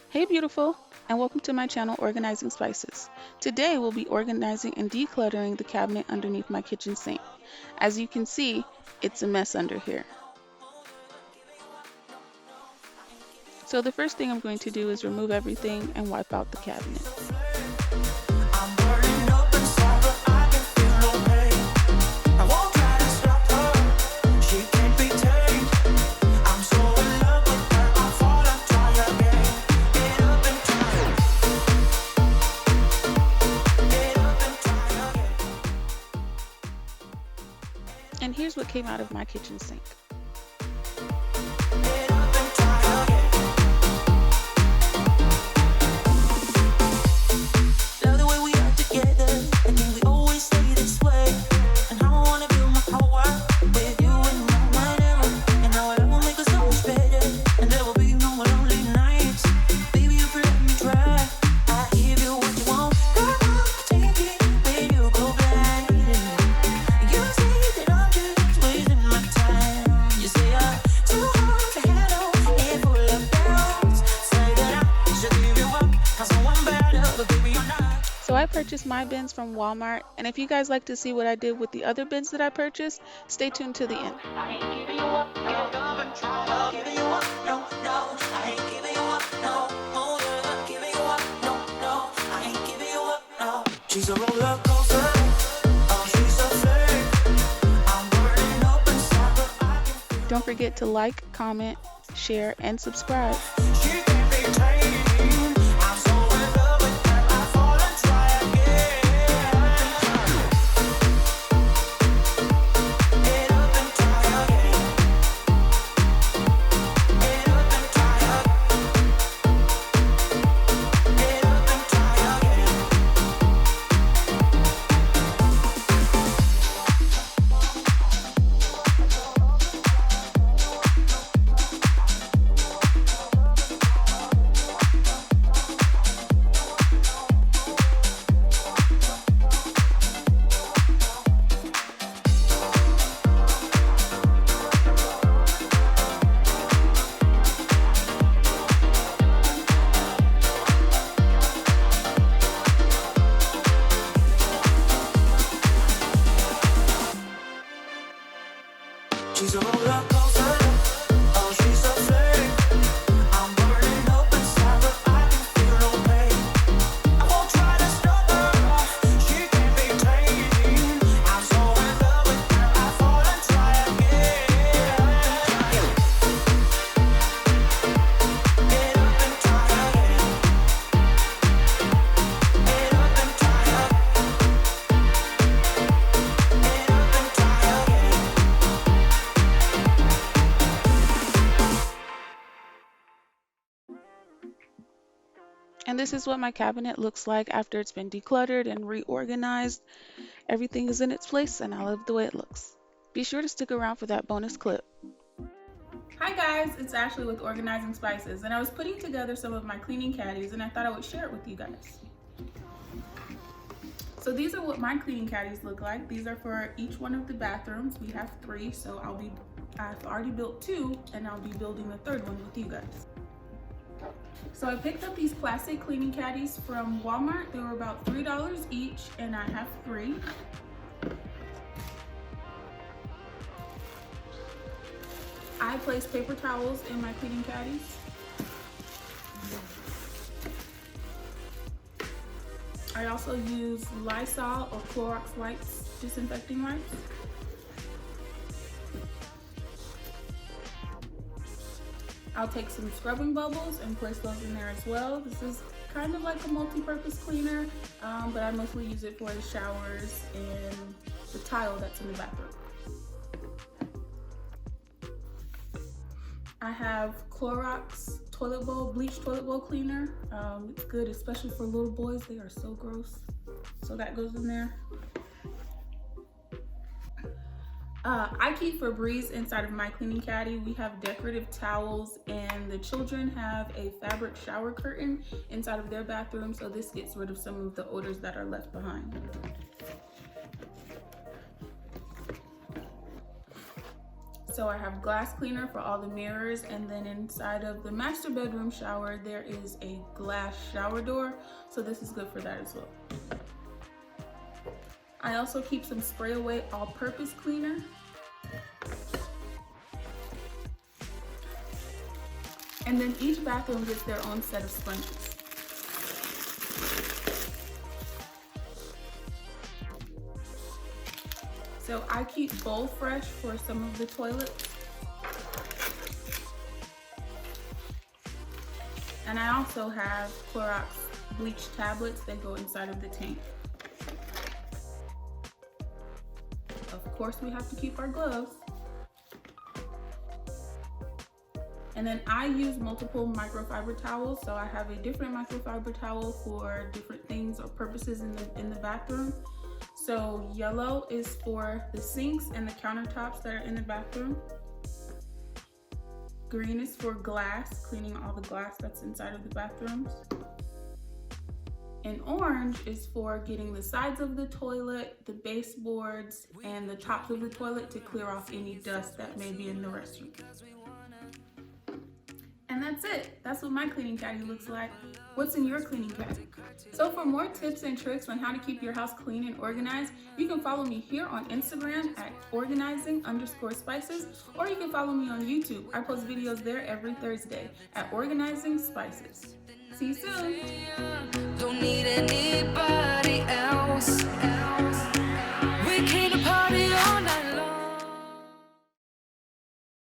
Hey beautiful, and welcome to my channel Organizing Spices. Today we'll be organizing and decluttering the cabinet underneath my kitchen sink. As you can see, it's a mess under here. So the first thing I'm going to do is remove everything and wipe out the cabinet. And here's what came out of my kitchen sink. So I purchased my bins from Walmart, and if you guys like to see what I did with the other bins that I purchased, stay tuned to the end. She's a roller coaster. Oh, she's a fake. I'm burning up inside, but I can feel. Don't forget to like, comment, share, and subscribe. She can't be tamed. I'm so in love with her. I fall and try again. Get up and try again. Get up and try again. Get up and try again. She's a roller coaster. Oh, she's a flame. I'm burning up inside, but I can feel no pain. I won't try to stop her. She can't be tamed. I'm so in love with her. I fall and try again. Get up and try again. Get up and try again. Get up and try again. And this is what my cabinet looks like after it's been decluttered and reorganized. Everything is in its place and I love the way it looks. Be sure to stick around for that bonus clip. Hi guys, it's Ashley with Organizing Spices, and I was putting together some of my cleaning caddies and I thought I would share it with you guys. So these are what my cleaning caddies look like. These are for each one of the bathrooms. We have 3, so I've already built 2 and I'll be building the 3rd one with you guys. So I picked up these plastic cleaning caddies from Walmart. They were about $3 each and I have 3. I place paper towels in my cleaning caddies. I also use Lysol or Clorox wipes, disinfecting wipes. I'll take some scrubbing bubbles and place those in there as well. This is kind of like a multi-purpose cleaner, but I mostly use it for the showers and the tile that's in the bathroom. I have Clorox toilet bowl, bleach toilet bowl cleaner. It's good, especially for little boys. They are so gross. So that goes in there. I keep Febreze inside of my cleaning caddy. We have decorative towels and the children have a fabric shower curtain inside of their bathroom, so this gets rid of some of the odors that are left behind. So I have glass cleaner for all the mirrors, and then inside of the master bedroom shower, there is a glass shower door. So this is good for that as well. I also keep some spray away all-purpose cleaner. And then each bathroom gets their own set of sponges. So I keep Bowl Fresh for some of the toilets. And I also have Clorox bleach tablets that go inside of the tank. Of course, we have to keep our gloves. And then I use multiple microfiber towels. So I have a different microfiber towel for different things or purposes in the bathroom. So yellow is for the sinks and the countertops that are in the bathroom. Green is for glass, cleaning all the glass that's inside of the bathrooms. And orange is for getting the sides of the toilet, the baseboards, and the tops of the toilet to clear off any dust that may be in the restroom. And that's it. That's what my cleaning caddy looks like. What's in your cleaning caddy? So for more tips and tricks on how to keep your house clean and organized, you can follow me here on Instagram at organizing_spices, or you can follow me on YouTube. I post videos there every Thursday at organizing spices. See you soon. Don't need anybody.